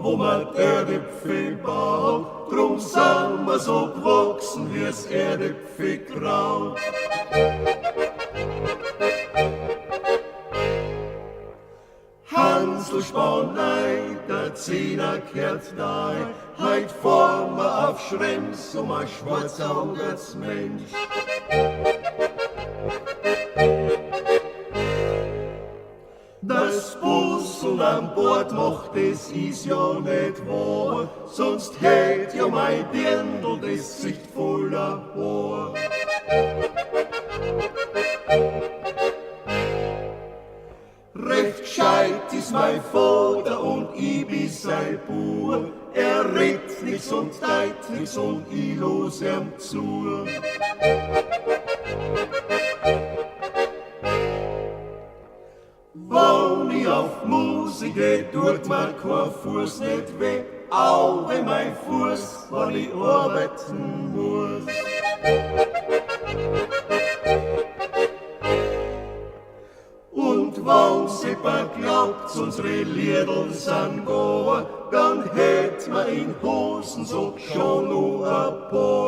wo man Erdäpfel baut. Drum sind wir so gewachsen wie das Erdäpfelkraut. Hansl Spanei, der Zehner kehrt nahe, heut fahren wir auf Schrems ein schwarzaugerts Mensch. Das Busseln an Bord macht, das ist ja nicht wahr, sonst hätt ja mein Dirndl das Gesicht voller Haar. Recht gescheit ist mein Vater und ich bin sein Bub. Er redt nichts und teilt nichts und ich los ihm zu. Wenn ich auf Musik geh, tut mir kein Fuß nicht weh, auch wenn mein Fuß, wenn ich arbeiten muss. Und wenn's jemand glaubt, unsere Liedl sind gar, dann hätt man in Hosen so schon noch ein paar.